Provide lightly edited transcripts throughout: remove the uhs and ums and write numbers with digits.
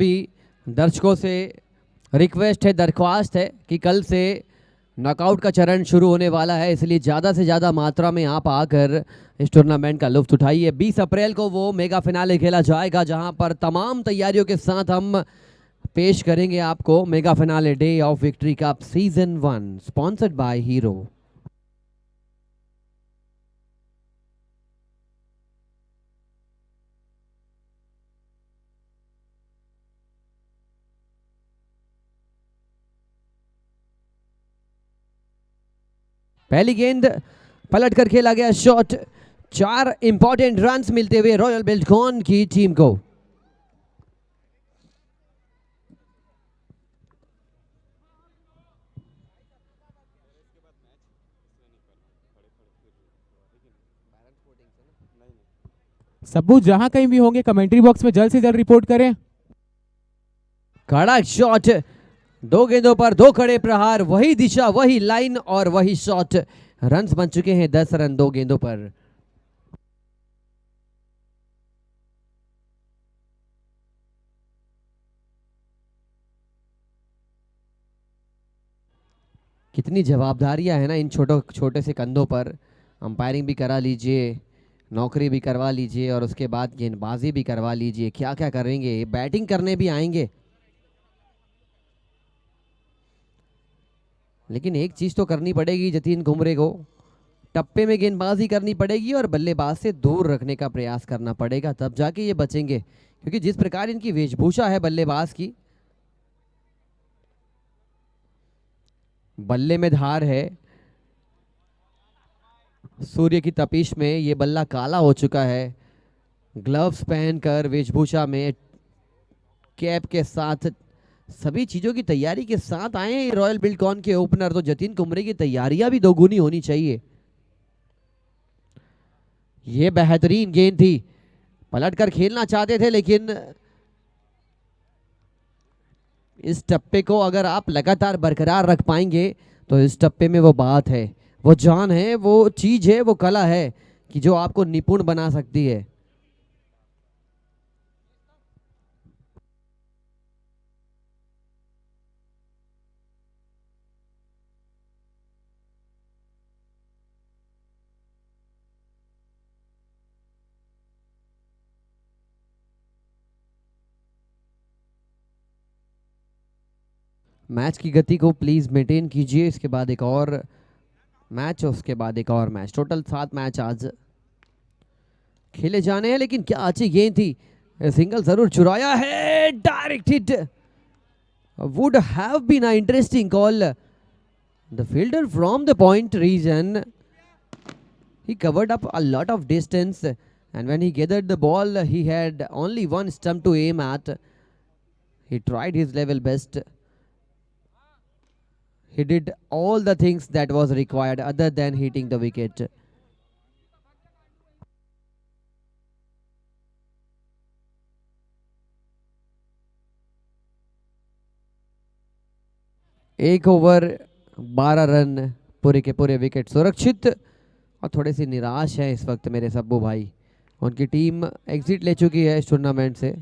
भी दर्शकों से रिक्वेस्ट है, दरख्वास्त है कि कल से नॉकआउट का चरण शुरू होने वाला है, इसलिए ज़्यादा से ज़्यादा मात्रा में आप आकर इस टूर्नामेंट का लुत्फ उठाइए। 20 अप्रैल को वो मेगा फिनाले खेला जाएगा जहां पर तमाम तैयारियों के साथ हम पेश करेंगे आपको mega finale day of victory cup season 1 sponsored by hero. पहली गेंद पलट कर खेला गया शॉट, 4 इंपॉर्टेंट रन्स मिलते हुए रॉयल बिल्डकॉन की टीम को। सब्बू जहां कहीं भी होंगे कमेंट्री बॉक्स में जल्द से जल्द रिपोर्ट करें। कड़ा शॉट, 2 गेंदों पर 2 खड़े प्रहार, वही दिशा, वही लाइन और वही शॉट। रन्स बन चुके हैं 10 रन 2 गेंदों पर। कितनी जवाबदारियां है ना इन छोटे से कंधों पर। अंपायरिंग भी करा लीजिए, नौकरी भी करवा लीजिए और उसके बाद गेंदबाजी भी करवा लीजिए। क्या क्या करेंगे, बैटिंग करने भी आएंगे। लेकिन एक चीज तो करनी पड़ेगी जतीन घुमरे को, टप्पे में गेंदबाजी करनी पड़ेगी और बल्लेबाज से दूर रखने का प्रयास करना पड़ेगा, तब जाके ये बचेंगे। क्योंकि जिस प्रकार इनकी वेशभूषा है बल्लेबाज की, बल्ले में धार है, सूर्य की तपिश में ये बल्ला काला हो चुका है। ग्लव्स पहनकर, वेशभूषा में, कैप के साथ, सभी चीजों की तैयारी के साथ आए हैं रॉयल बिल्डकॉन के ओपनर। तो जतीन कुमरे की तैयारियां भी दोगुनी होनी चाहिए। ये बेहतरीन गेंद थी, पलटकर खेलना चाहते थे, लेकिन इस टप्पे को अगर आप लगातार बरकरार रख पाएंगे तो इस टप्पे में वो बात है, वो जान है, वो चीज है, वो कला है कि जो आपको निपुण बना सकती है। मैच की गति को प्लीज मेंटेन कीजिए। इसके बाद एक और मैच, उसके बाद एक और मैच, टोटल 7 मैच आज खेले जाने हैं। लेकिन क्या अच्छी गेंद थी, सिंगल जरूर चुराया है, direct hit, would have been a interesting call. The fielder from the point region, he covered up a lot of distance and when he gathered the ball he had only one stump to aim at. He tried his level best. He did all the things that was required other than hitting the wicket. एक over 12 run, पूरे के पूरे wicket सुरक्षित। और थोड़े सी निराश है इस वक्त मेरे सब्बू भाई, उनकी टीम एग्जिट ले चुकी है इस टूर्नामेंट से।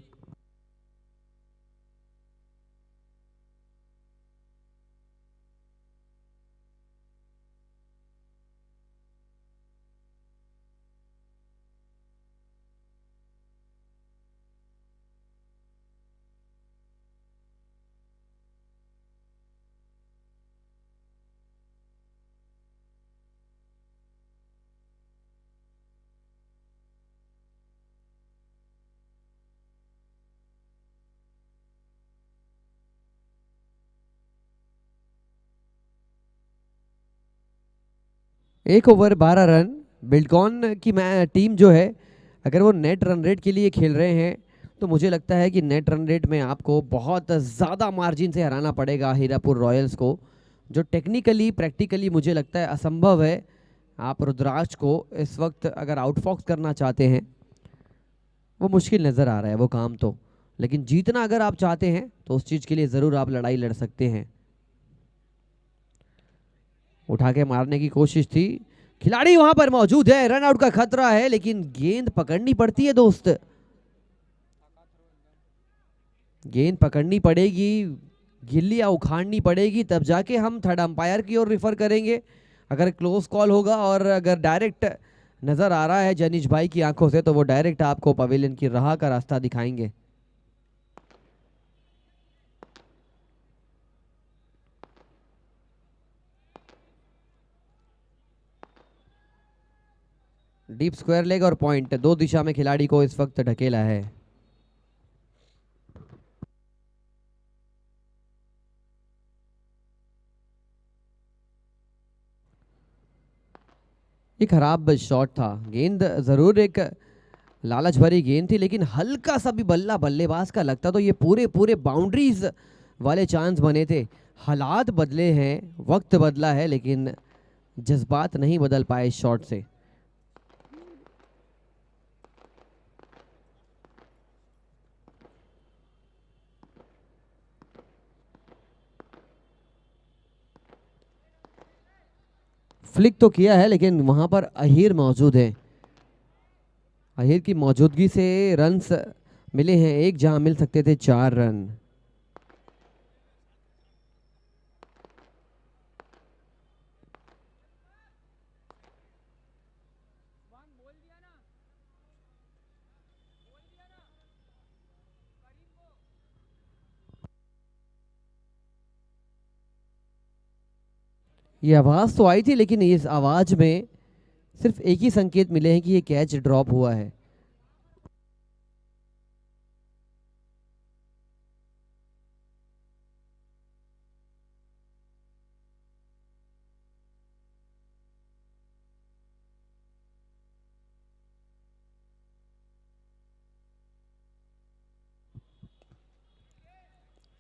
एक ओवर 12 रन, बिल्डकॉन की टीम जो है, अगर वो नेट रन रेट के लिए खेल रहे हैं तो मुझे लगता है कि नेट रन रेट में आपको बहुत ज़्यादा मार्जिन से हराना पड़ेगा हीरापुर रॉयल्स को, जो टेक्निकली प्रैक्टिकली मुझे लगता है असंभव है। आप रुद्राक्ष को इस वक्त अगर आउटफॉक्स करना चाहते हैं, वो मुश्किल नज़र आ रहा है वो काम तो, लेकिन जीतना अगर आप चाहते हैं तो उस चीज़ के लिए ज़रूर आप लड़ाई लड़ सकते हैं। उठा के मारने की कोशिश थी, खिलाड़ी वहां पर मौजूद है, रन आउट का खतरा है, लेकिन गेंद पकड़नी पड़ती है दोस्त। गेंद पकड़नी पड़ेगी, गिल्लियाँ उखाड़नी पड़ेगी, तब जाके हम थर्ड अंपायर की ओर रिफर करेंगे। अगर क्लोज कॉल होगा और अगर डायरेक्ट नजर आ रहा है जनीश भाई की आंखों से, तो वो डायरेक्ट आपको पवेलियन की राह का रास्ता दिखाएंगे। डीप स्क्वायर लेग और पॉइंट, दो दिशा में खिलाड़ी को इस वक्त ढकेला है। ये खराब शॉट था, गेंद जरूर एक लालच भरी गेंद थी, लेकिन हल्का सा भी बल्ला बल्लेबाज का लगता तो ये पूरे पूरे बाउंड्रीज वाले चांस बने थे। हालात बदले हैं, वक्त बदला है, लेकिन जज्बात नहीं बदल पाए इस शॉट से। फ्लिक तो किया है, लेकिन वहां पर अहीर मौजूद है। अहीर की मौजूदगी से रन्स मिले हैं एक, जहां मिल सकते थे 4 रन। ये आवाज तो आई थी, लेकिन इस आवाज में सिर्फ एक ही संकेत मिले हैं कि ये कैच ड्रॉप हुआ है।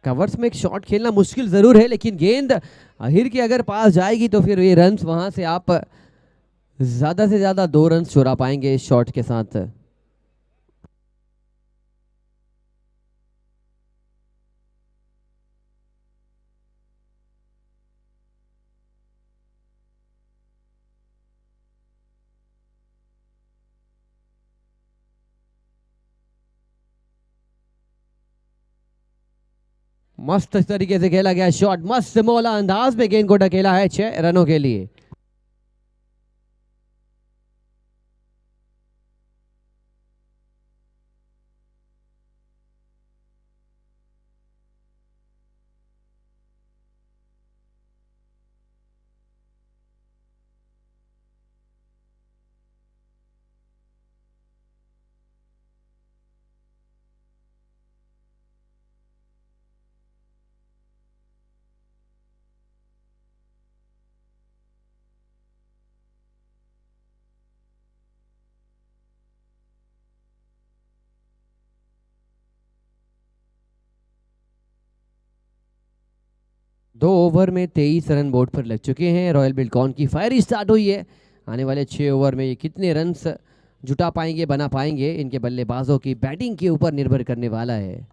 कवर्स में एक शॉट खेलना मुश्किल जरूर है, लेकिन गेंद अहिर के अगर पास जाएगी तो फिर ये रन्स वहां से आप ज्यादा से ज्यादा 2 रन चुरा पाएंगे इस शॉट के साथ। मस्त तरीके से खेला गया शॉट, मस्त मौला अंदाज में गेंद को ढकेला है 6 रनों के लिए। दो ओवर में 23 रन बोर्ड पर लग चुके हैं। रॉयल बिल्डकॉन की फायरी स्टार्ट हुई है। आने वाले 6 ओवर में ये कितने रन्स जुटा पाएंगे, बना पाएंगे, इनके बल्लेबाजों की बैटिंग के ऊपर निर्भर करने वाला है।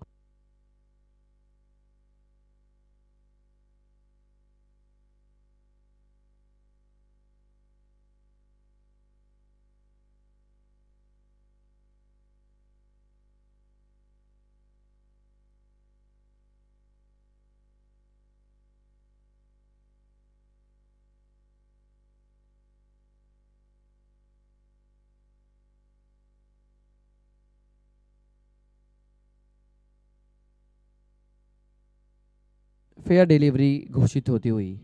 फेयर डिलीवरी घोषित होती हुई।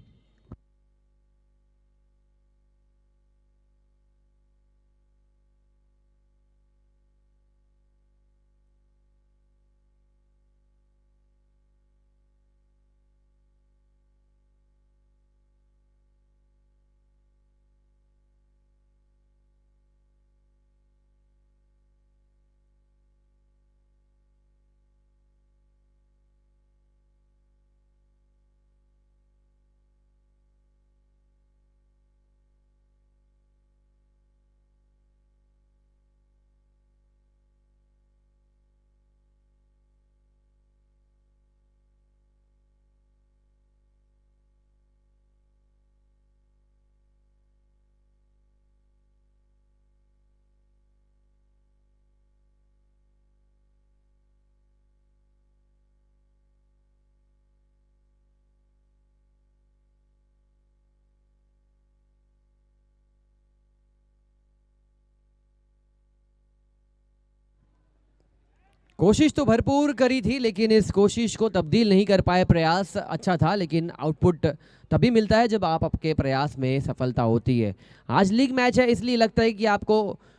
कोशिश तो भरपूर करी थी, लेकिन इस कोशिश को तब्दील नहीं कर पाए। प्रयास अच्छा था, लेकिन आउटपुट तभी मिलता है जब आप आपके प्रयास में सफलता होती है। आज लीग मैच है, इसलिए लगता है कि आपको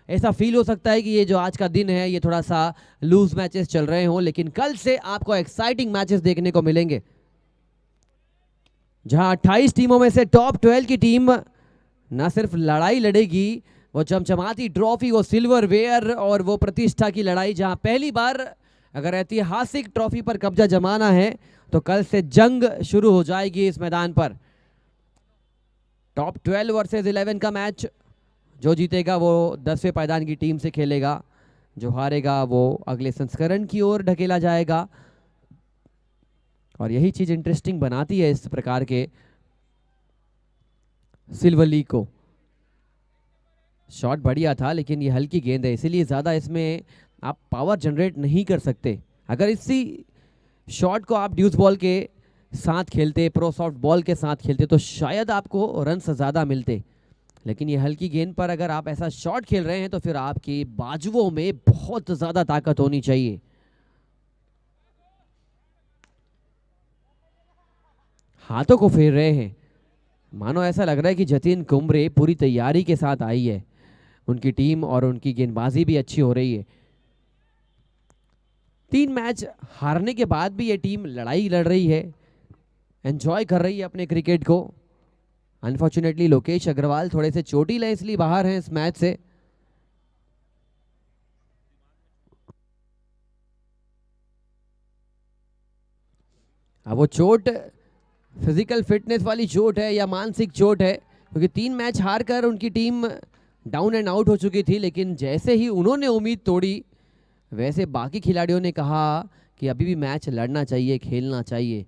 ऐसा फील हो सकता है कि ये जो आज का दिन है ये थोड़ा सा लूज मैचेस चल रहे हों, लेकिन कल से आपको एक्साइटिंग मैचेस देखने को मिलेंगे, जहां 28 टीमों में से टॉप 12 की टीम ना सिर्फ लड़ाई लड़ेगी, वो चमचमाती ट्रॉफी, वो सिल्वर वेयर और वो प्रतिष्ठा की लड़ाई, जहां पहली बार अगर ऐतिहासिक ट्रॉफी पर कब्जा जमाना है तो कल से जंग शुरू हो जाएगी इस मैदान पर। टॉप 12 वर्सेस 11 का मैच, जो जीतेगा वो 10वें पायदान की टीम से खेलेगा, जो हारेगा वो अगले संस्करण की ओर ढकेला जाएगा। और यही चीज इंटरेस्टिंग बनाती है इस प्रकार के सिल्वर लीग को। शॉट बढ़िया था, लेकिन ये हल्की गेंद है, इसीलिए ज़्यादा इसमें आप पावर जनरेट नहीं कर सकते। अगर इसी शॉट को आप ड्यूस बॉल के साथ खेलते, प्रो सॉफ्ट बॉल के साथ खेलते, तो शायद आपको रन्स ज़्यादा मिलते। लेकिन ये हल्की गेंद पर अगर आप ऐसा शॉट खेल रहे हैं तो फिर आपकी बाजुओं में बहुत ज़्यादा ताकत होनी चाहिए। हाथों को फेर रहे हैं, मानो ऐसा लग रहा है कि जतिन कुमरे पूरी तैयारी के साथ आई है। उनकी टीम और उनकी गेंदबाजी भी अच्छी हो रही है। 3 मैच हारने के बाद भी ये टीम लड़ाई लड़ रही है, एंजॉय कर रही है अपने क्रिकेट को। अनफॉर्चुनेटली लोकेश अग्रवाल थोड़े से चोटिल हैं, इसलिए बाहर हैं इस मैच से। अब वो चोट फिजिकल फिटनेस वाली चोट है या मानसिक चोट है, क्योंकि 3 मैच हार कर उनकी टीम डाउन एंड आउट हो चुकी थी, लेकिन जैसे ही उन्होंने उम्मीद तोड़ी वैसे बाकी खिलाड़ियों ने कहा कि अभी भी मैच लड़ना चाहिए, खेलना चाहिए।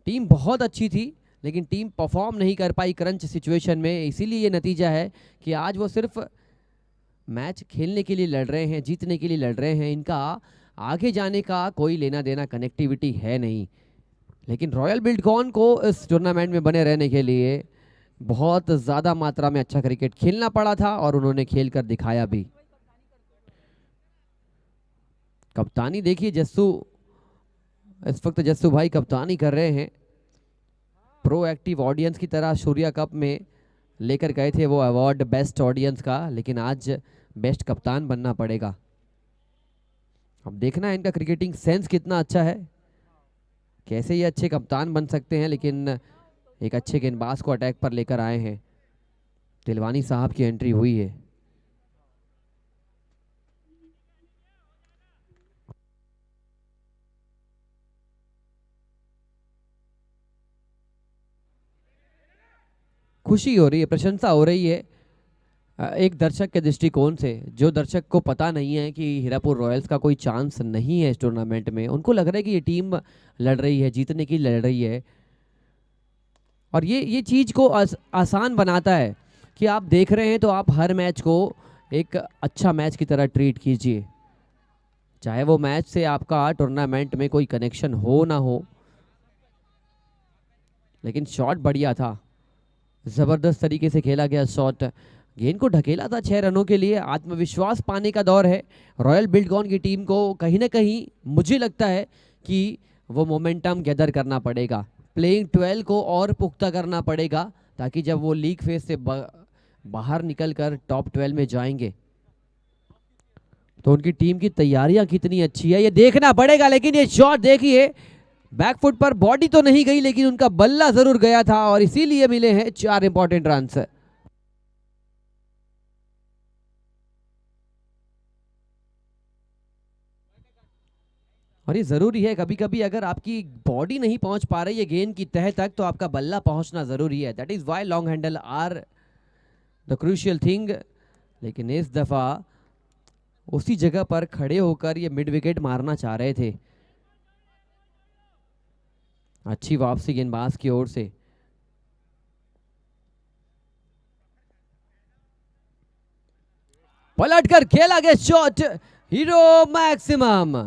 टीम बहुत अच्छी थी, लेकिन टीम परफॉर्म नहीं कर पाई क्रंच सिचुएशन में, इसीलिए ये नतीजा है कि आज वो सिर्फ मैच खेलने के लिए लड़ रहे हैं, जीतने के लिए लड़ रहे हैं। इनका आगे जाने का कोई लेना देना कनेक्टिविटी है नहीं। लेकिन रॉयल बिल्डकॉन को इस टूर्नामेंट में बने रहने के लिए बहुत ज़्यादा मात्रा में अच्छा क्रिकेट खेलना पड़ा था और उन्होंने खेल कर दिखाया भी। कप्तानी देखिए जस्सू, इस वक्त जस्सू भाई कप्तानी कर रहे हैं। प्रो एक्टिव ऑडियंस की तरह सूर्या कप में लेकर गए थे वो अवार्ड बेस्ट ऑडियंस का, लेकिन आज बेस्ट कप्तान बनना पड़ेगा। अब देखना है इनका क्रिकेटिंग सेंस कितना अच्छा है, कैसे ये अच्छे कप्तान बन सकते हैं। लेकिन एक अच्छे गेंदबाज को अटैक पर लेकर आए हैं। तिलवानी साहब की एंट्री हुई है। खुशी हो रही है, प्रशंसा हो रही है एक दर्शक के दृष्टिकोण से। जो दर्शक को पता नहीं है कि हीरापुर रॉयल्स का कोई चांस नहीं है इस टूर्नामेंट में, उनको लग रहा है कि ये टीम लड़ रही है, जीतने की लड़ रही है। और ये चीज़ को आसान बनाता है कि आप देख रहे हैं तो आप हर मैच को एक अच्छा मैच की तरह ट्रीट कीजिए, चाहे वो मैच से आपका टूर्नामेंट में कोई कनेक्शन हो ना हो। लेकिन शॉट बढ़िया था, ज़बरदस्त तरीके से खेला गया शॉट, गेंद को ढकेला था 6 रनों के लिए। आत्मविश्वास पाने का दौर है रॉयल बिल्डकॉन की टीम को। कहीं ना कहीं मुझे लगता है कि वो मोमेंटम गैदर करना पड़ेगा, प्लेइंग 12 को और पुख्ता करना पड़ेगा, ताकि जब वो लीग फेज से बाहर निकलकर टॉप 12 में जाएंगे तो उनकी टीम की तैयारियां कितनी अच्छी है ये देखना पड़ेगा। लेकिन ये शॉट देखिए, बैकफुट पर बॉडी तो नहीं गई, लेकिन उनका बल्ला जरूर गया था और इसीलिए मिले हैं 4 इंपॉर्टेंट रन। और ये जरूरी है, कभी कभी अगर आपकी बॉडी नहीं पहुंच पा रही है गेंद की तह तक, तो आपका बल्ला पहुंचना जरूरी है। That is why long handle are the crucial thing. लेकिन इस दफा उसी जगह पर खड़े होकर ये मिड विकेट मारना चाह रहे थे। अच्छी वापसी गेंदबाज की ओर से। पलटकर खेला गया शॉट, हीरो मैक्सिमम।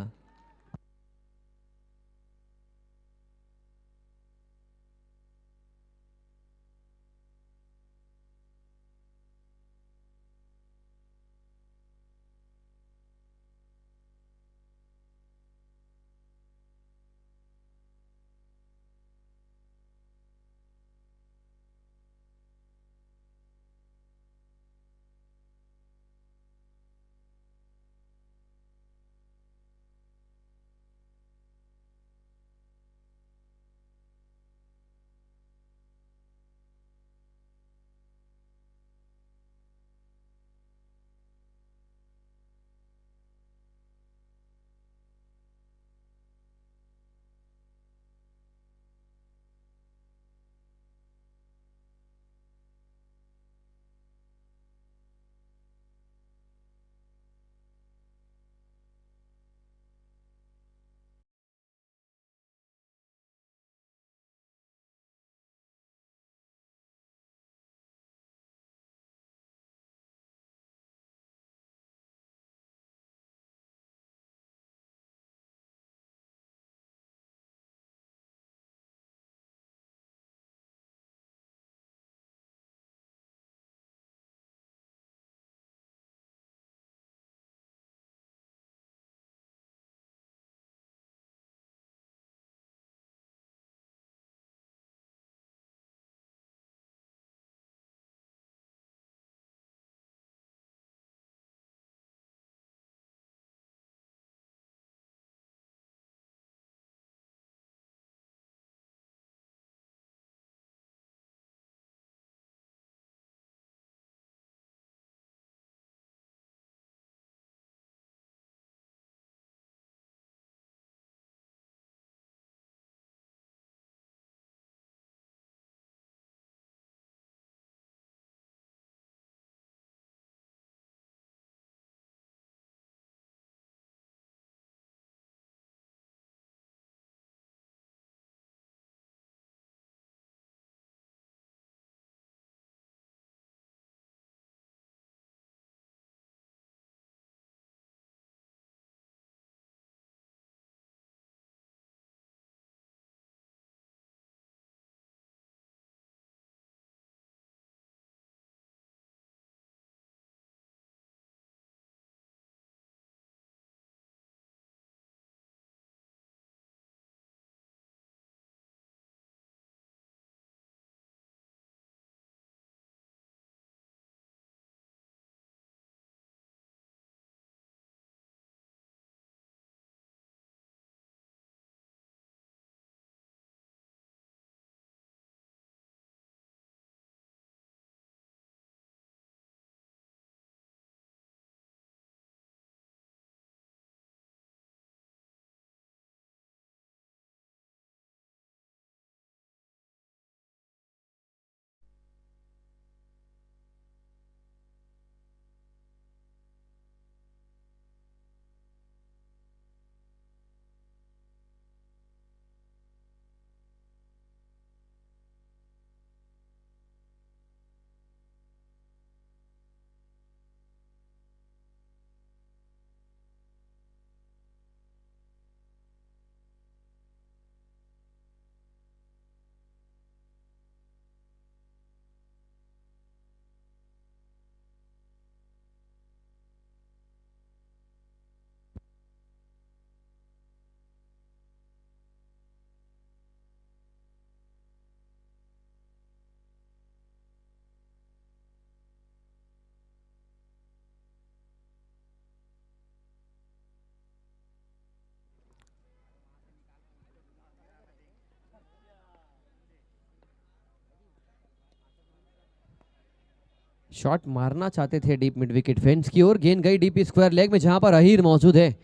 शॉट मारना चाहते थे डीप मिड विकेट फेंस की ओर, गेंद गई डीप स्क्वायर लेग में जहां पर अहीर मौजूद है।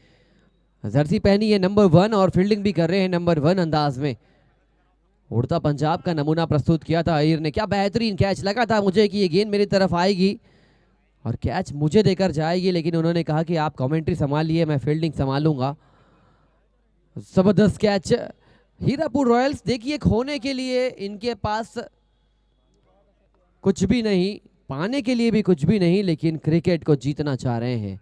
जर्सी पहनी है नंबर 1 और फील्डिंग भी कर रहे हैं नंबर 1 अंदाज में। उड़ता पंजाब का नमूना प्रस्तुत किया था अहीर ने। क्या बेहतरीन कैच, लगा था मुझे कि ये गेंद मेरी तरफ आएगी और कैच मुझे देकर जाएगी, लेकिन उन्होंने कहा कि आप कमेंट्री संभालिए, मैं फील्डिंग संभालूंगा। जबरदस्त कैच। हीरापुर रॉयल्स देखिए, खोने के लिए इनके पास कुछ भी नहीं, पाने के लिए भी कुछ भी नहीं, लेकिन क्रिकेट को जीतना चाह रहे हैं,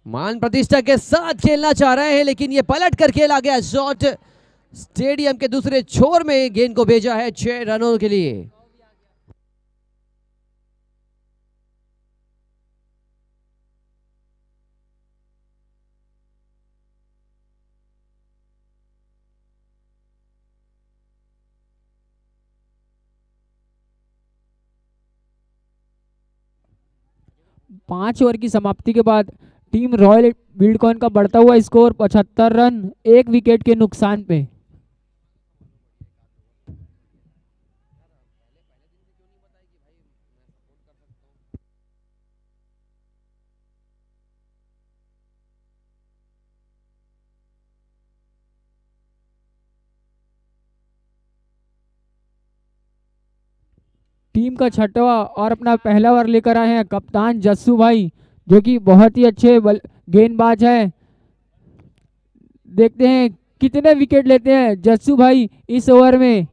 मान प्रतिष्ठा के साथ खेलना चाह रहे हैं। लेकिन ये पलट कर खेला गया शॉट, स्टेडियम के दूसरे छोर में गेंद को भेजा है 6 रनों के लिए। पांच ओवर की समाप्ति के बाद टीम रॉयल बिल्डकॉन का बढ़ता हुआ स्कोर 75 रन, 1 विकेट के नुकसान पे। टीम का छठवा और अपना पहला ओवर लेकर आए हैं कप्तान जस्सू भाई, जो कि बहुत ही अच्छे गेंदबाज हैं। देखते हैं कितने विकेट लेते हैं जस्सू भाई इस ओवर में।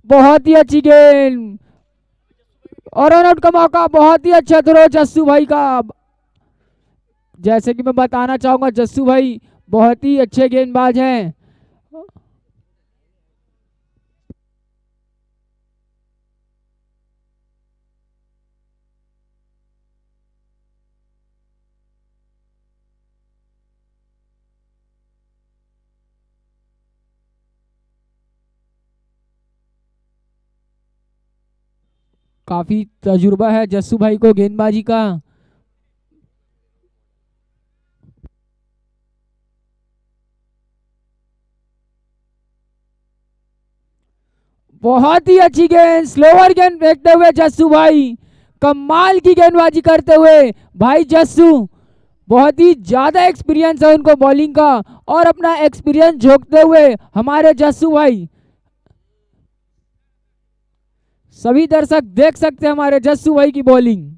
बहुत ही अच्छी गेंद और रन आउट का मौका, बहुत ही अच्छा थ्रो जस्सू भाई का। जैसे कि मैं बताना चाहूंगा, जस्सू भाई बहुत ही अच्छे गेंदबाज हैं। काफी तजुर्बा है जस्सू भाई को गेंदबाजी का। बहुत ही अच्छी गेंद, स्लोअर गेंद फेंकते हुए जस्सू भाई कमाल की गेंदबाजी करते हुए। भाई जस्सू बहुत ही ज्यादा एक्सपीरियंस है उनको बॉलिंग का, और अपना एक्सपीरियंस झोंकते हुए हमारे जस्सू भाई, सभी दर्शक देख सकते हैं हमारे जस्सू भाई की बॉलिंग।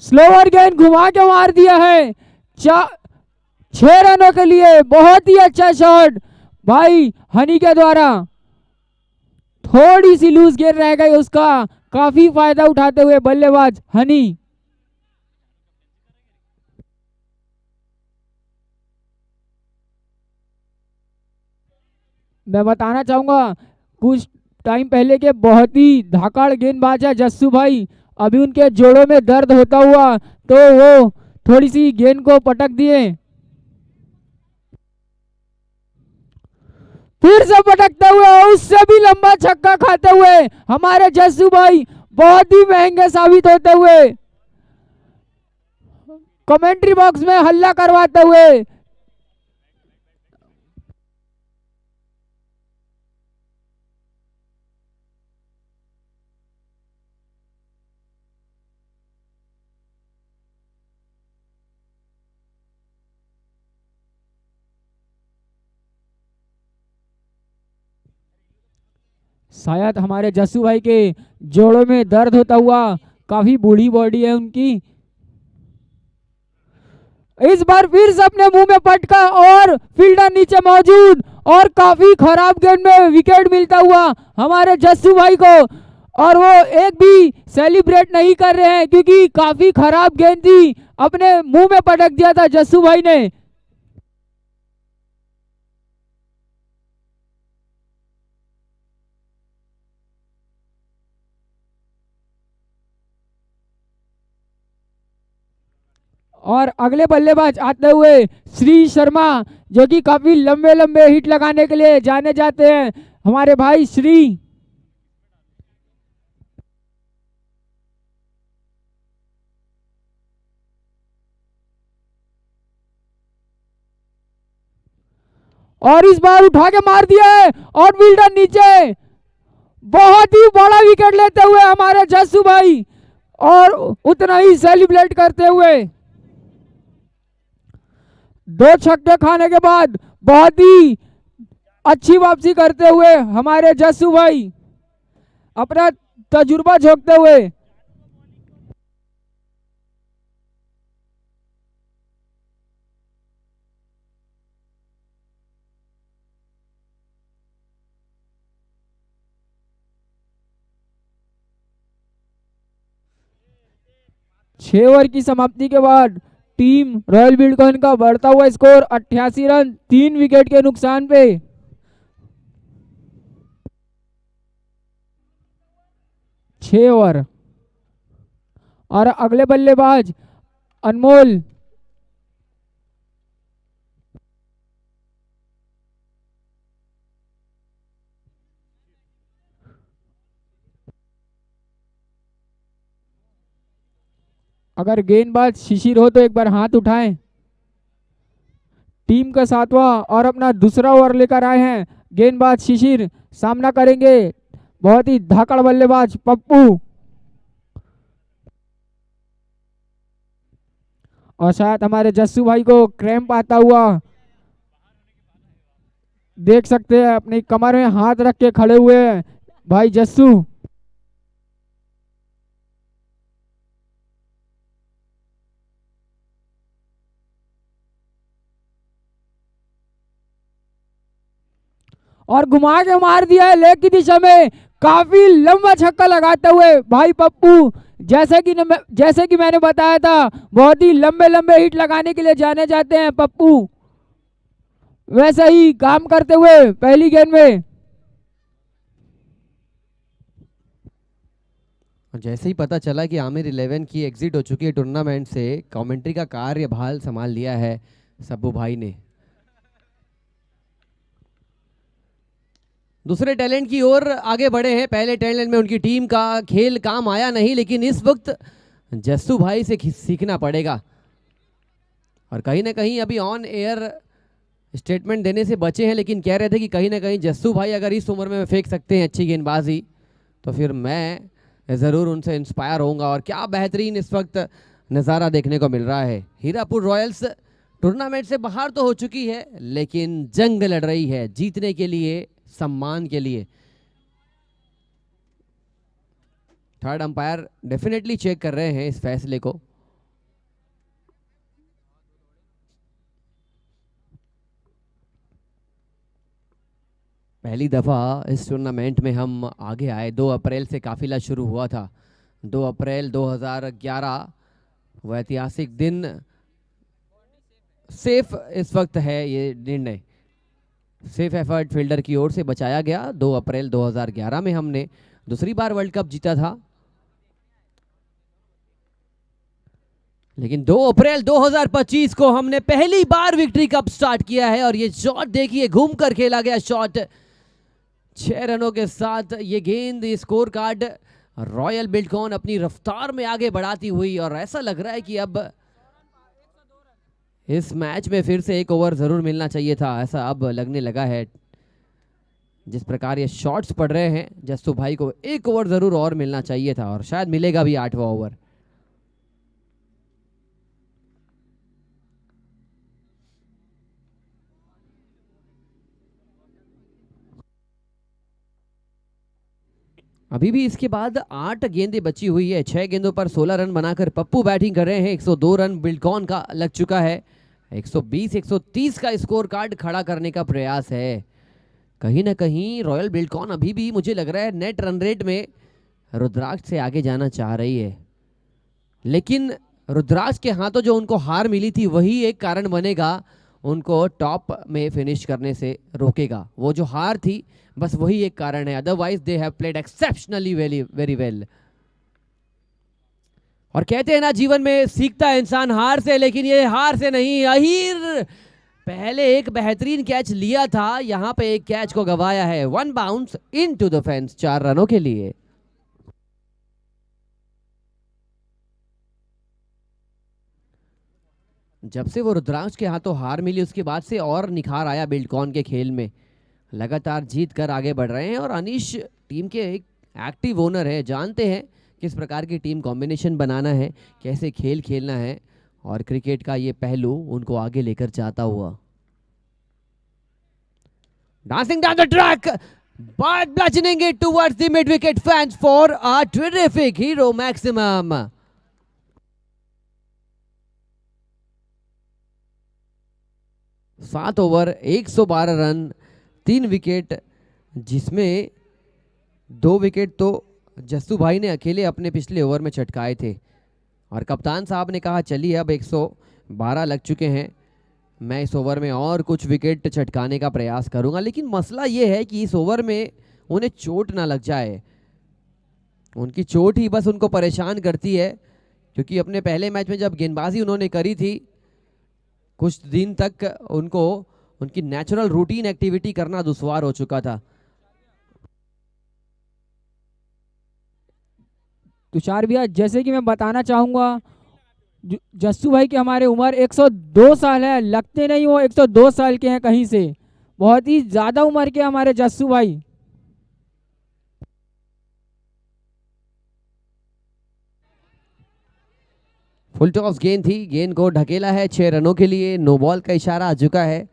स्लोअर गेंद घुमा के मार दिया है 6 रनों के लिए। बहुत ही अच्छा शॉट भाई हनी के द्वारा। थोड़ी सी लूज गेंद रह गई उसका, काफी फायदा उठाते हुए बल्लेबाज हनी। मैं बताना चाहूंगा, कुछ टाइम पहले के बहुत ही धाकड़ गेंदबाज है जस्सू भाई। अभी उनके जोड़ों में दर्द होता हुआ तो वो थोड़ी सी गेंद को पटक दिए। फिर से पटकते हुए उससे भी लंबा छक्का खाते हुए हमारे जस्सू भाई बहुत ही महंगे साबित होते हुए, कमेंट्री बॉक्स में हल्ला करवाते हुए। शायद हमारे जस्सू भाई के जोड़ों में दर्द होता हुआ, काफी बूढ़ी बॉडी है उनकी। इस बार फिर से अपने मुंह में पटका और फील्डर नीचे मौजूद, और काफी खराब गेंद में विकेट मिलता हुआ हमारे जस्सू भाई को। और वो एक भी सेलिब्रेट नहीं कर रहे हैं क्योंकि काफी खराब गेंद थी, अपने मुंह में पटक दिया था जस्सू भाई ने। और अगले बल्लेबाज आते हुए श्री शर्मा, जो कि काफी लंबे लंबे हिट लगाने के लिए जाने जाते हैं हमारे भाई श्री। और इस बार उठा के मार दिया है और फील्डर नीचे। बहुत ही बड़ा विकेट लेते हुए हमारे जस्सू भाई और उतना ही सेलिब्रेट करते हुए 2 छक्के खाने के बाद बहुत ही अच्छी वापसी करते हुए हमारे जस्सू भाई अपना तजुर्बा झोंकते हुए। छह ओवर की समाप्ति के बाद टीम रॉयल बिल्डकॉन का बढ़ता हुआ स्कोर 88 रन 3 विकेट के नुकसान पे। 6 ओवर और अगले बल्लेबाज अनमोल। अगर गेंदबाज शिशिर हो तो एक बार हाथ उठाएं। टीम का 7वां और अपना दूसरा ओवर लेकर आए हैं गेंदबाज शिशिर। सामना करेंगे बहुत ही धाकड़ बल्लेबाज पप्पू। और शायद हमारे जस्सू भाई को क्रैम्प आता हुआ देख सकते हैं, अपनी कमर में हाथ रख के खड़े हुए हैं भाई जस्सू। और घुमा के मार दिया है लेग की दिशा में, काफी लंबा छक्का लगाते हुए भाई पप्पू। जैसे कि मैंने बताया था, बहुत ही लंबे लंबे हिट लगाने के लिए जाने जाते हैं पप्पू। वैसा ही काम करते हुए पहली गेंद में। जैसे ही पता चला कि आमिर 11 की एग्जिट हो चुकी है टूर्नामेंट से, कमेंट्री का कार्यभार संभाल लिया है सब्बू भाई ने। दूसरे टैलेंट की ओर आगे बढ़े हैं। पहले टैलेंट में उनकी टीम का खेल काम आया नहीं, लेकिन इस वक्त जस्सू भाई से सीखना पड़ेगा। और कहीं ना कहीं अभी ऑन एयर स्टेटमेंट देने से बचे हैं, लेकिन कह रहे थे कि कहीं ना कहीं जस्सू भाई अगर इस उम्र में फेंक सकते हैं अच्छी गेंदबाजी, तो फिर मैं ज़रूर उनसे इंस्पायर होऊंगा। और क्या बेहतरीन इस वक्त नज़ारा देखने को मिल रहा है। हीरापुर रॉयल्स टूर्नामेंट से बाहर तो हो चुकी है, लेकिन जंग लड़ रही है जीतने के लिए, सम्मान के लिए। थर्ड अंपायर डेफिनेटली चेक कर रहे हैं इस फैसले को। पहली दफा इस टूर्नामेंट में हम आगे आए। 2 अप्रैल से काफिला शुरू हुआ था। 2 अप्रैल 2011 वो ऐतिहासिक दिन। सेफ इस वक्त है ये निर्णय, सेफ एफर्ट फील्डर की ओर से बचाया गया। 2 अप्रैल 2011 में हमने दूसरी बार वर्ल्ड कप जीता था, लेकिन 2 अप्रैल 2025 को हमने पहली बार विक्ट्री कप स्टार्ट किया है। और ये शॉट देखिए, घूमकर खेला गया शॉट, 6 रनों के साथ ये गेंद स्कोर कार्ड रॉयल बिल्डकॉन अपनी रफ्तार में आगे बढ़ाती हुई। और ऐसा लग रहा है कि अब इस मैच में फिर से एक ओवर जरूर मिलना चाहिए था, ऐसा अब लगने लगा है। जिस प्रकार ये शॉट्स पड़ रहे हैं, जस्सू भाई को एक ओवर जरूर और मिलना चाहिए था, और शायद मिलेगा भी 8वां ओवर। अभी भी इसके बाद 8 गेंदें बची हुई है। 6 गेंदों पर 16 रन बनाकर पप्पू बैटिंग कर रहे हैं। 102 रन बिल्डकॉन का लग चुका है। 120-130 का स्कोर कार्ड खड़ा करने का प्रयास है। कहीं ना कहीं रॉयल बिल्डकॉन अभी भी मुझे लग रहा है नेट रन रेट में रुद्राक्ष से आगे जाना चाह रही है, लेकिन रुद्राक्ष के हाथों जो उनको हार मिली थी वही एक कारण बनेगा, उनको टॉप में फिनिश करने से रोकेगा। वो जो हार थी बस वही एक कारण है, otherwise they have played exceptionally very well. और कहते हैं ना, जीवन में सीखता है इंसान हार से, लेकिन ये हार से नहीं। अहीर पहले एक बेहतरीन कैच लिया था, यहां पे एक कैच को गवाया है। 1 बाउंस इनटू द फेंस 4 रनों के लिए। जब से वो रुद्रांश के हाथों हार मिली उसके बाद से और निखार आया बिल्डकॉन के खेल में। लगातार जीत कर आगे बढ़ रहे हैं और अनीश टीम के एक एक्टिव ओनर है, जानते हैं किस प्रकार की टीम कॉम्बिनेशन बनाना है, कैसे खेल खेलना है और क्रिकेट का ये पहलू उनको आगे लेकर जाता हुआ। Dancing down the track but bludgeoning it towards the mid wicket fence for a terrific hero maximum. 7 over 112 run 3 wicket, जिसमें 2 विकेट तो जस्सू भाई ने अकेले अपने पिछले ओवर में चटकाए थे और कप्तान साहब ने कहा चलिए अब 112 लग चुके हैं, मैं इस ओवर में और कुछ विकेट चटकाने का प्रयास करूंगा। लेकिन मसला ये है कि इस ओवर में उन्हें चोट ना लग जाए, उनकी चोट ही बस उनको परेशान करती है, क्योंकि अपने पहले मैच में जब गेंदबाजी उन्होंने करी थी कुछ दिन तक उनको उनकी नेचुरल रूटीन एक्टिविटी करना दुश्वार हो चुका था। तुषार भैया, जैसे कि मैं बताना चाहूंगा, जस्सू भाई की हमारे उम्र 102 साल है, लगते नहीं वो 102 साल के हैं कहीं से, बहुत ही ज्यादा उम्र के हमारे जस्सू भाई। फुल टॉस गेंद थी, गेंद को ढकेला है 6 रनों के लिए, नो बॉल का इशारा आ चुका है।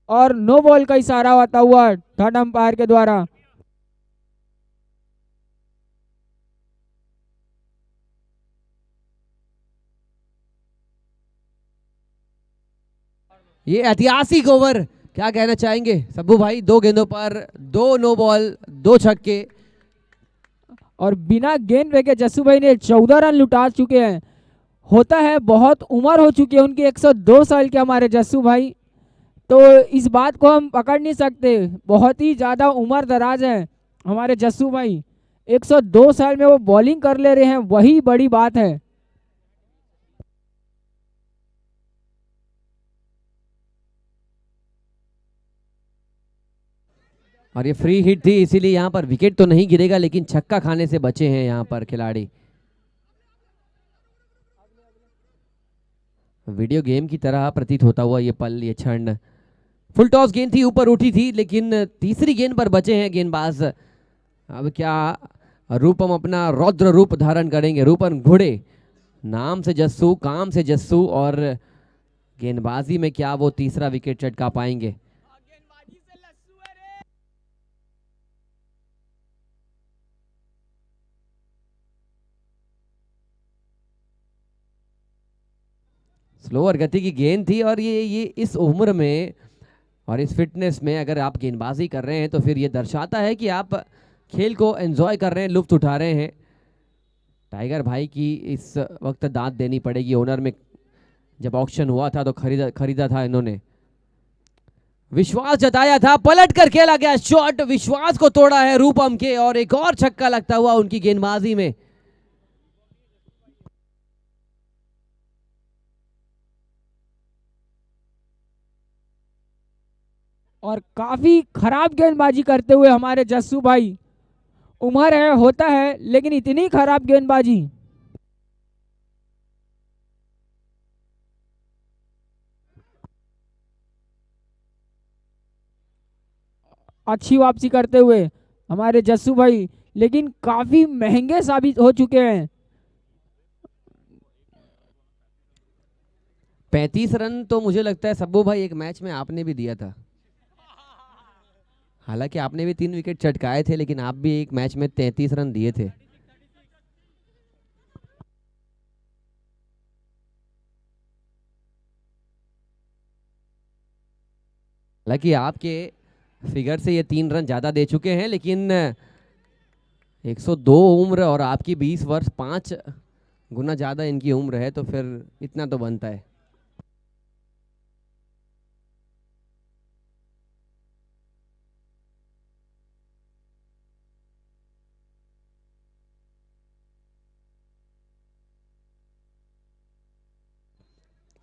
और नो बॉल का इशारा होता हुआ थर्ड अंपायर के द्वारा। ये ऐतिहासिक ओवर, क्या कहना चाहेंगे सब्बू भाई? 2 गेंदों पर 2 नो बॉल 2 छक्के और बिना गेंद फेंके जस्सू भाई ने 14 रन लुटा चुके हैं। होता है, बहुत उम्र हो चुकी है उनकी, 102 साल के हमारे जस्सू भाई, तो इस बात को हम पकड़ नहीं सकते, बहुत ही ज़्यादा उम्र दराज है हमारे जस्सू भाई। 102 साल में वो बॉलिंग कर ले रहे हैं, वही बड़ी बात है। और ये फ्री हिट थी, इसीलिए यहाँ पर विकेट तो नहीं गिरेगा, लेकिन छक्का खाने से बचे हैं यहाँ पर खिलाड़ी। वीडियो गेम की तरह प्रतीत होता हुआ ये पल, ये क्षण। फुल टॉस गेंद थी, ऊपर उठी थी, लेकिन तीसरी गेंद पर बचे हैं गेंदबाज। अब क्या रूपम अपना रौद्र रूप धारण करेंगे? रूपम घोड़े, नाम से जस्सू, काम से जस्सू, और गेंदबाजी में क्या वो तीसरा विकेट चटका पाएंगे? स्लोअर गति की गेंद थी, और ये इस उम्र में और इस फिटनेस में अगर आप गेंदबाजी कर रहे हैं तो फिर ये दर्शाता है कि आप खेल को एंजॉय कर रहे हैं, लुत्फ उठा रहे हैं। टाइगर भाई की इस वक्त दाद देनी पड़ेगी। ओनर में जब ऑक्शन हुआ था तो खरीदा था इन्होंने, विश्वास जताया था, पलट कर खेला गया शॉट, विश्वास को तोड़ा है रूपम के, और एक और छक्का लगता हुआ उनकी गेंदबाजी में। और काफी खराब गेंदबाजी करते हुए हमारे जस्सू भाई, उम्र है, होता है, लेकिन इतनी खराब गेंदबाजी। अच्छी वापसी करते हुए हमारे जस्सू भाई, लेकिन काफी महंगे साबित हो चुके हैं। 35 रन तो मुझे लगता है सब्बू भाई एक मैच में आपने भी दिया था। हालांकि आपने भी 3 विकेट चटकाए थे, लेकिन आप भी एक मैच में 33 रन दिए थे। हालांकि आपके फिगर से ये 3 रन ज्यादा दे चुके हैं, लेकिन 102 उम्र और आपकी 20 वर्ष, 5 गुना ज्यादा इनकी उम्र है, तो फिर इतना तो बनता है।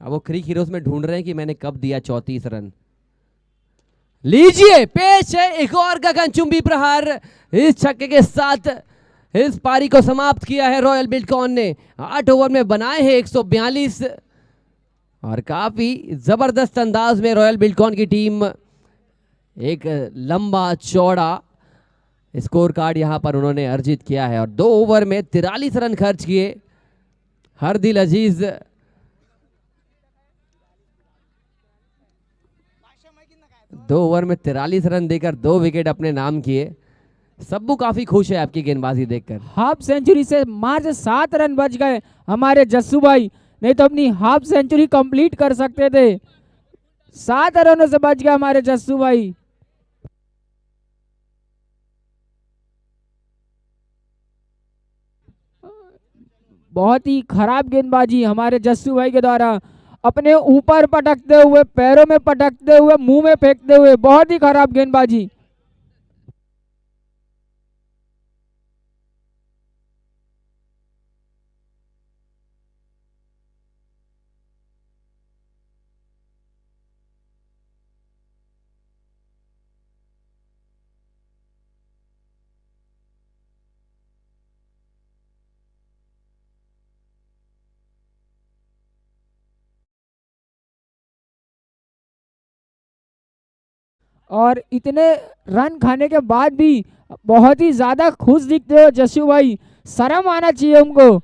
अब वो क्रिक हीरोज में ढूंढ रहे हैं कि मैंने कब दिया 34 रन। लीजिए, पेश है एक और गगनचुंबी प्रहार। इस छक्के के साथ इस पारी को समाप्त किया है रॉयल बिल्डकॉन ने। 8 ओवर में बनाए हैं 142, और काफी जबरदस्त अंदाज में रॉयल बिल्डकॉन की टीम एक लंबा चौड़ा स्कोर कार्ड यहां पर उन्होंने अर्जित किया है, और 2 ओवर में 43 रन खर्च किए। हरदिल अजीज 2 ओवर में 43 रन देकर 2 विकेट अपने नाम किए। सब्बू काफी खुश है आपकी गेंदबाजी देखकर। हाफ सेंचुरी से मात्र 7 रन बच गए हमारे जस्सू भाई, नहीं तो अपनी हाफ सेंचुरी कंप्लीट कर सकते थे। 7 रनों से बच गए हमारे जस्सू भाई। बहुत ही खराब गेंदबाजी हमारे जस्सू भाई के द्वारा, अपने ऊपर पटकते हुए, पैरों में पटकते हुए, मुंह में फेंकते हुए, बहुत ही खराब गेंदबाजी। और इतने रन खाने के बाद भी बहुत ही ज्यादा खुश दिखते हो जस्सू भाई, शर्म आना चाहिए उनको।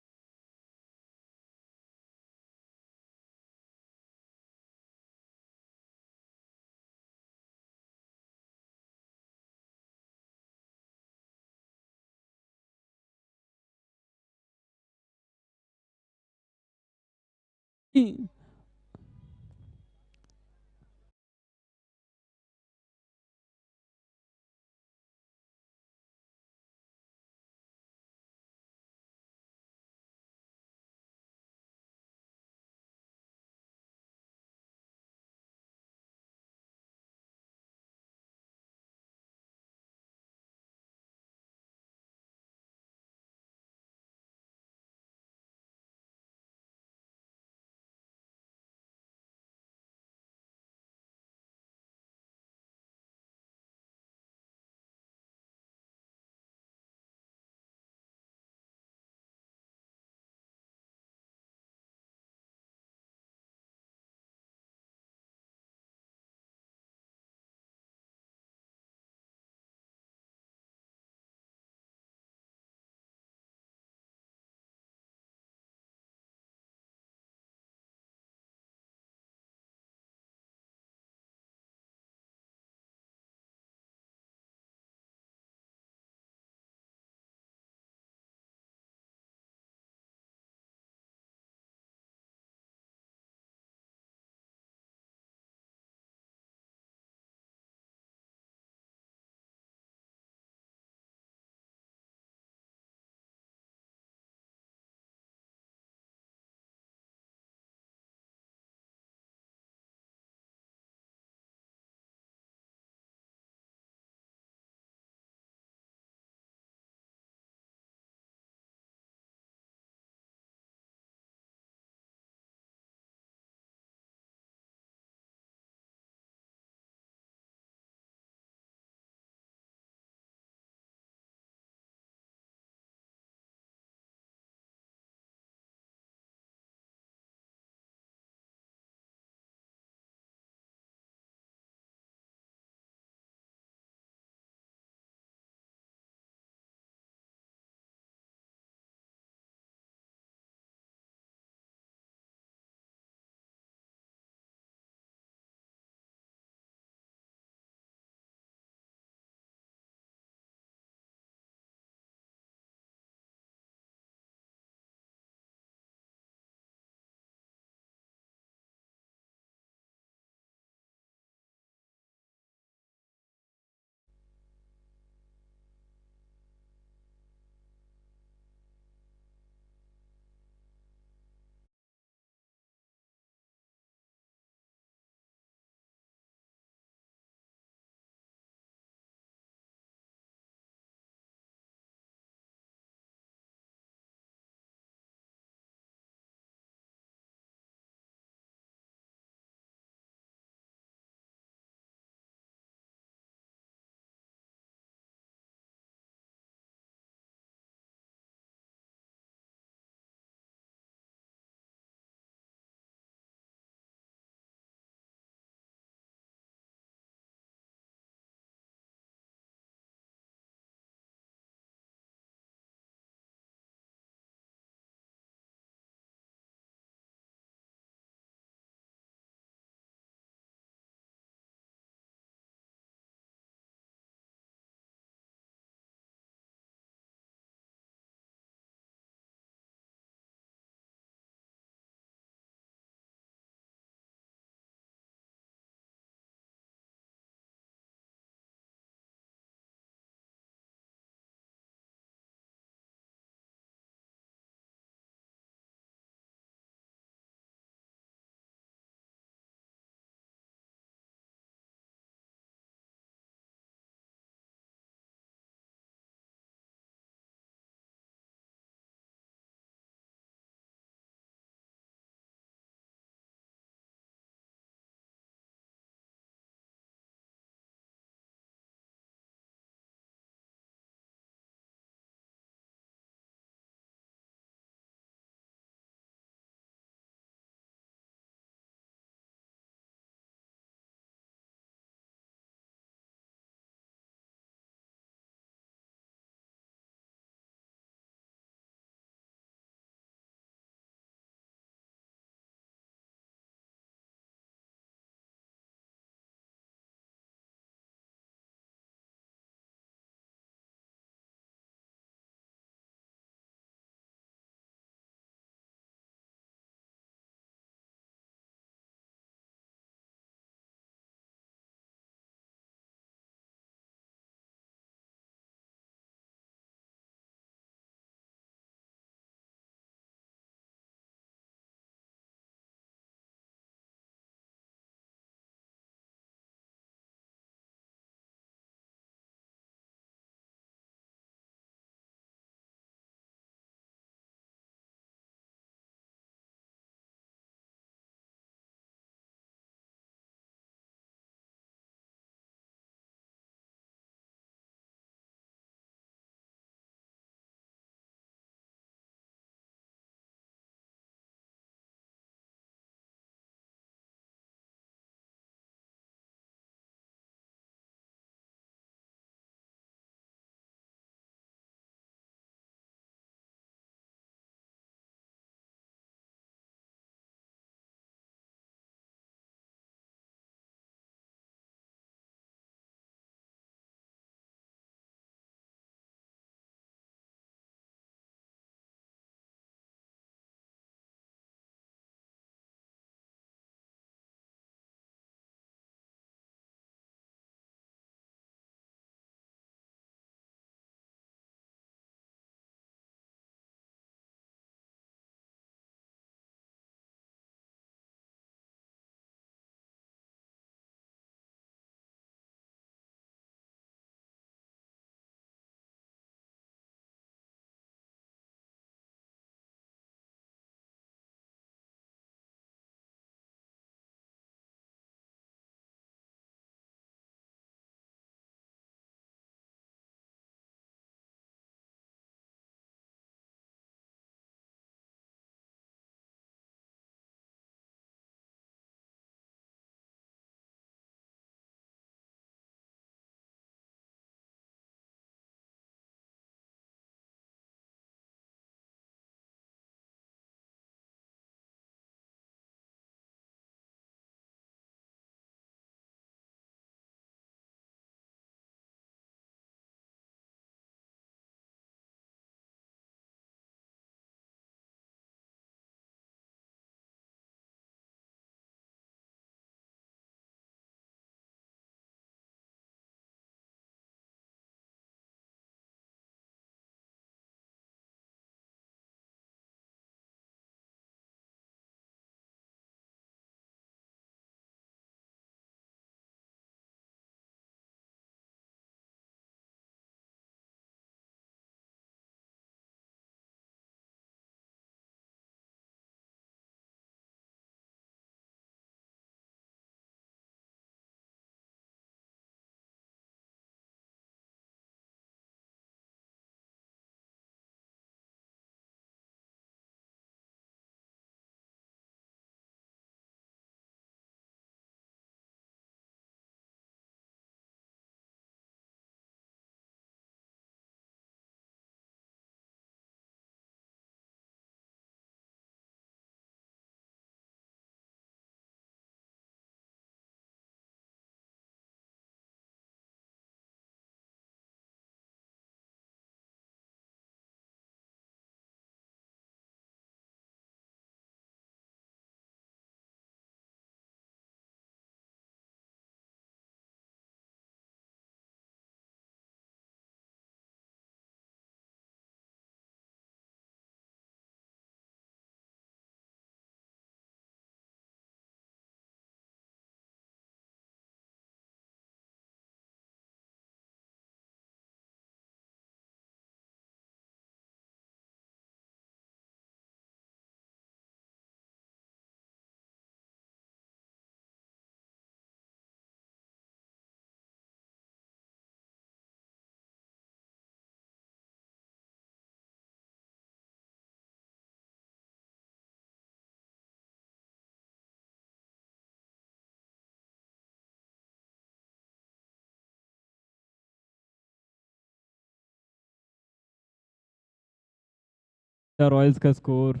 रॉयल्स का स्कोर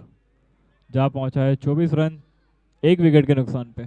जा पहुंचा है 24 रन 1 विकेट के नुकसान पे।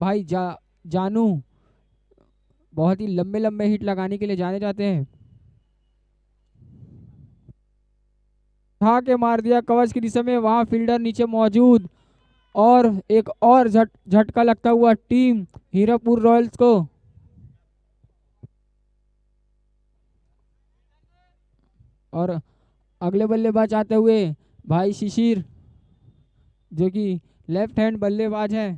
भाई जानू बहुत ही लंबे लंबे हिट लगाने के लिए जाने जाते हैं। उठा के मार दिया कवच की दिशा में, वहां फील्डर नीचे मौजूद, और एक और झटका लगता हुआ टीम हीरापुर रॉयल्स को। और अगले बल्लेबाज आते हुए भाई शिशिर, जो कि लेफ्ट हैंड बल्लेबाज है।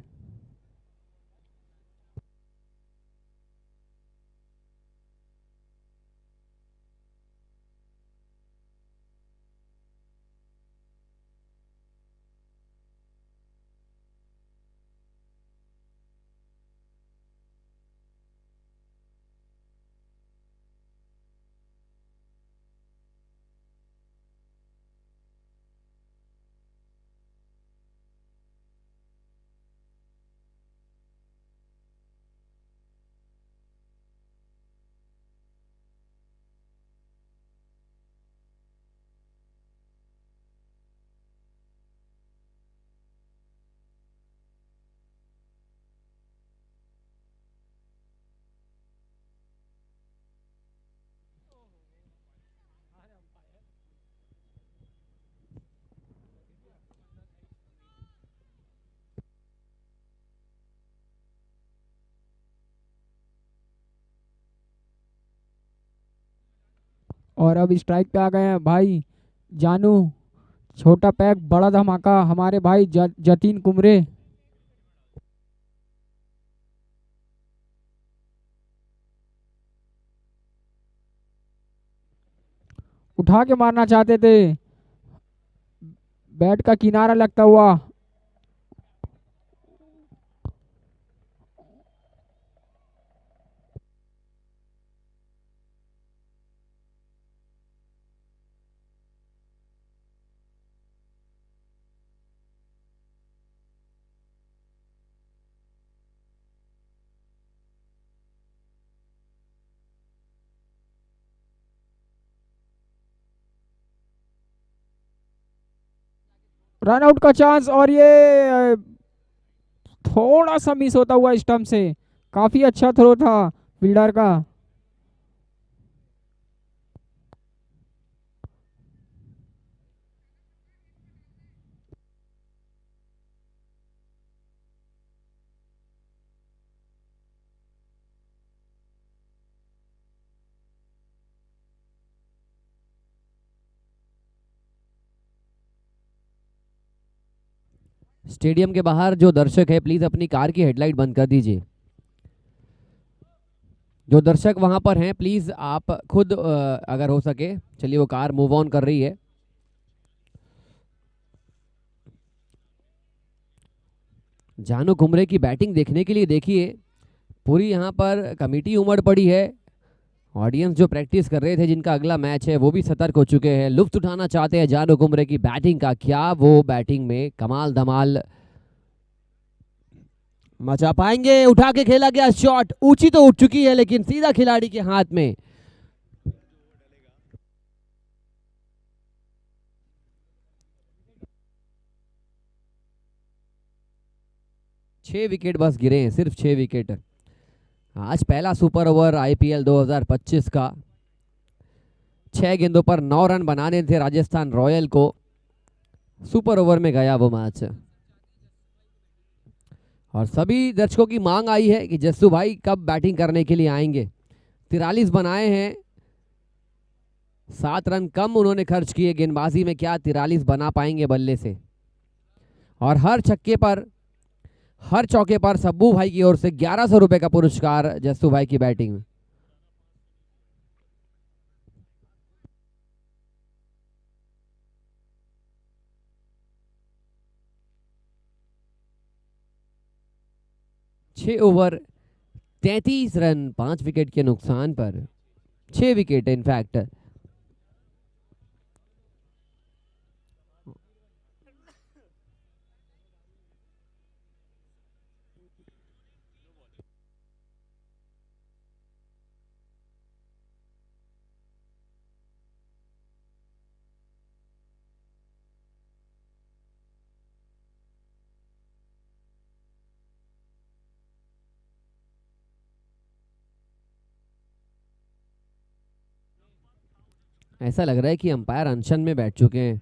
और अब स्ट्राइक पे आ गए हैं भाई जानू। छोटा पैक बड़ा धमाका, हमारे भाई जतीन कुमरे। उठा के मारना चाहते थे, बैट का किनारा लगता हुआ। रन आउट का चांस, और ये थोड़ा सा मिस होता हुआ स्टंप से। काफी अच्छा थ्रो था फील्डर का। स्टेडियम के बाहर जो दर्शक है प्लीज अपनी कार की हेडलाइट बंद कर दीजिए। जो दर्शक वहां पर हैं प्लीज आप खुद अगर हो सके, चलिए वो कार मूव ऑन कर रही है। जानू कुमरे की बैटिंग देखने के लिए देखिए पूरी यहाँ पर कमेटी उमड़ पड़ी है। ऑडियंस जो प्रैक्टिस कर रहे थे, जिनका अगला मैच है, वो भी सतर्क हो चुके हैं, लुत्फ उठाना चाहते हैं जानू कुमरे की बैटिंग का। क्या वो बैटिंग में कमाल धमाल मचा पाएंगे? उठा के खेला गया शॉट, ऊंची तो उठ चुकी है लेकिन सीधा खिलाड़ी के हाथ में। 6 विकेट बस गिरे हैं, सिर्फ 6 विकेट। आज पहला सुपर ओवर आईपीएल 2025 का। 6 गेंदों पर 9 रन बनाने थे राजस्थान रॉयल को। सुपर ओवर में गया वो मैच। और सभी दर्शकों की मांग आई है कि जस्सू भाई कब बैटिंग करने के लिए आएंगे। 43 बनाए हैं, 7 रन कम उन्होंने खर्च किए गेंदबाजी में। क्या 43 बना पाएंगे बल्ले से? और हर छक्के पर, हर चौके पर सब्बू भाई की ओर से 1100 रुपए का पुरस्कार जस्सू भाई की बैटिंग में। छह ओवर 33 रन, 5 विकेट के नुकसान पर। 6 विकेट इनफैक्ट। ऐसा लग रहा है कि अंपायर अनशन में बैठ चुके हैं।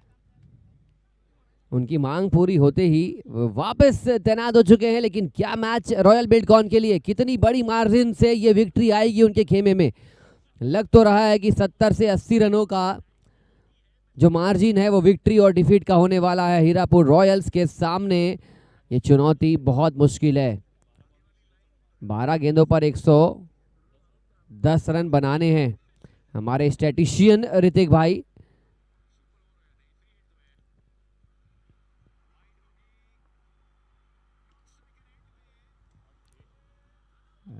उनकी मांग पूरी होते ही वापस तैनात हो चुके हैं। लेकिन क्या मैच रॉयल बिल्डकॉन के लिए, कितनी बड़ी मार्जिन से ये विक्ट्री आएगी उनके खेमे में। लग तो रहा है कि 70 से 80 रनों का जो मार्जिन है वो विक्ट्री और डिफीट का होने वाला है हीरापुर रॉयल्स के सामने। ये चुनौती बहुत मुश्किल है। 12 गेंदों पर 110 रन बनाने हैं हमारे स्टैटिशियन ऋतिक भाई।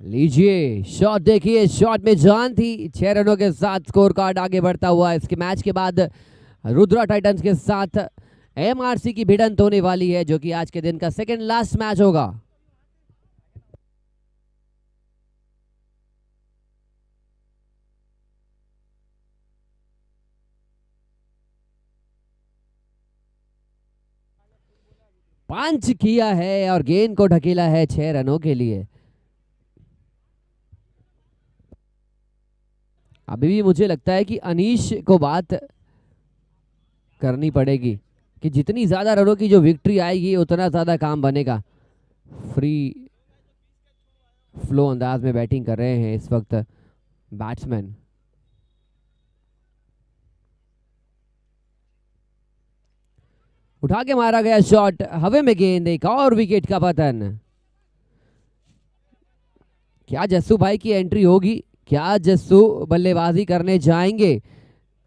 लीजिए शॉट, देखिए शॉट में जान थी। 6 रनों के साथ स्कोर कार्ड आगे बढ़ता हुआ इसके मैच के बाद रुद्रा टाइटंस के साथ एमआरसी की भिड़ंत होने वाली है, जो कि आज के दिन का सेकंड लास्ट मैच होगा। पंच किया है और गेंद को ढकेला है 6 रनों के लिए। अभी भी मुझे लगता है कि अनीश को बात करनी पड़ेगी कि जितनी ज्यादा रनों की जो विक्ट्री आएगी उतना ज्यादा काम बनेगा। फ्री फ्लो अंदाज में बैटिंग कर रहे हैं इस वक्त बैट्समैन। उठा के मारा गया शॉट, हवे में गेंद, एक और विकेट का पतन। क्या जस्सू भाई की एंट्री होगी? क्या जस्सू बल्लेबाजी करने जाएंगे?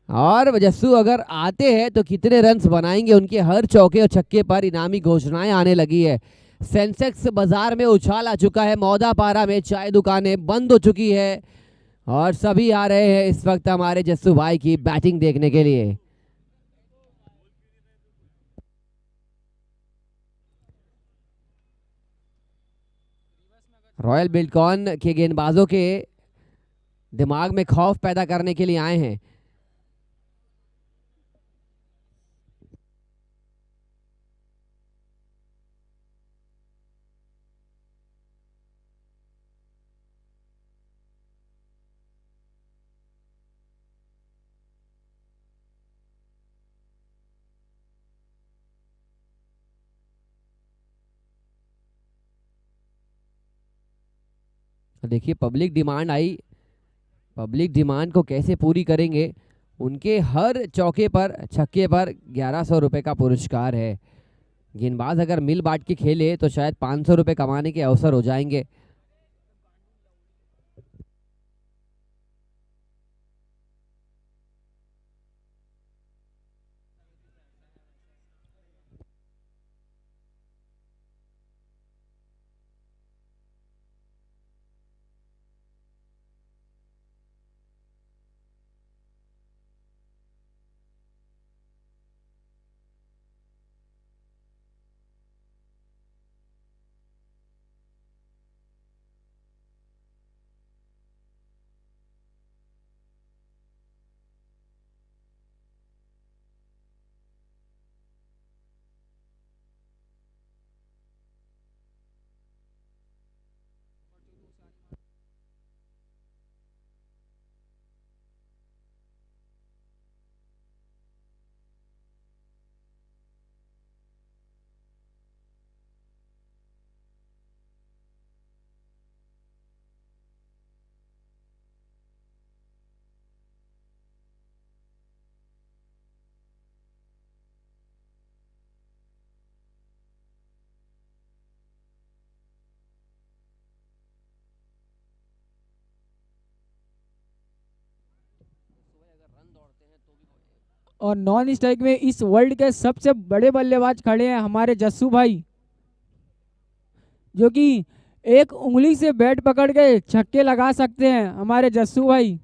और जस्सू अगर आते हैं तो कितने रन्स बनाएंगे? उनके हर चौके और छक्के पर इनामी घोषणाएं आने लगी है। सेंसेक्स बाजार में उछाल आ चुका है। मौदा पारा में चाय दुकानें बंद हो चुकी है और सभी आ रहे हैं इस वक्त हमारे जस्सू भाई की बैटिंग देखने के लिए। रॉयल बिल्डकॉन के गेंदबाजों के दिमाग में खौफ पैदा करने के लिए आए हैं। देखिए पब्लिक डिमांड आई, पब्लिक डिमांड को कैसे पूरी करेंगे? उनके हर चौके पर छक्के पर 1100 रुपए का पुरस्कार है। गेंदबाज अगर मिल बांट के खेले तो शायद 500 रुपए कमाने के अवसर हो जाएंगे। और नॉन स्ट्राइक में इस वर्ल्ड के सबसे बड़े बल्लेबाज खड़े हैं हमारे जस्सू भाई, जो कि एक उंगली से बैट पकड़ के छक्के लगा सकते हैं हमारे जस्सू भाई।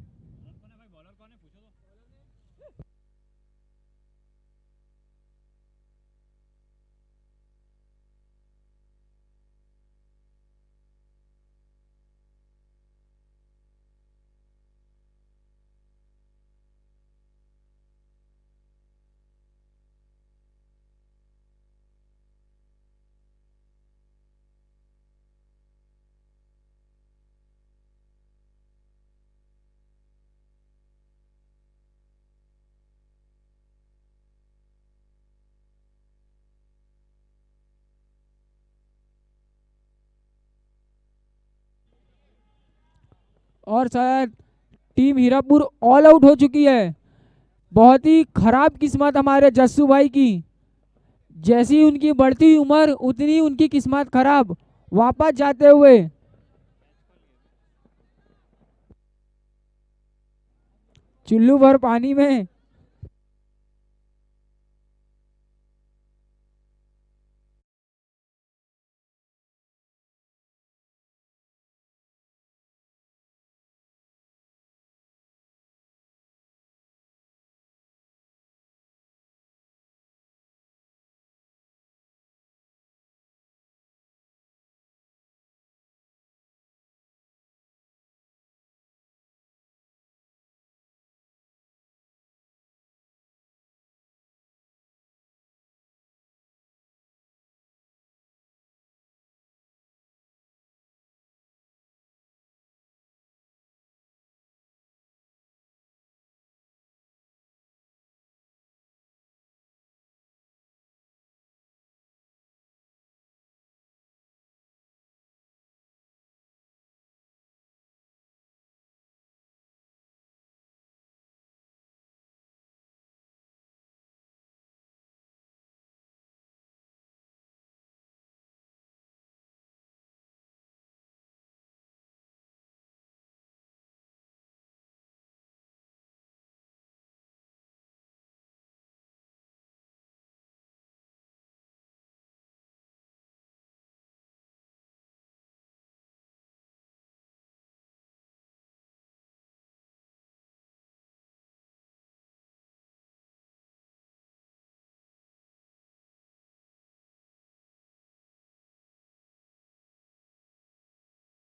और शायद टीम हीरापुर ऑल आउट हो चुकी है। बहुत ही खराब किस्मत हमारे जस्सू भाई की। जैसी उनकी बढ़ती उम्र उतनी उनकी किस्मत खराब। वापस जाते हुए चुल्लू भर पानी में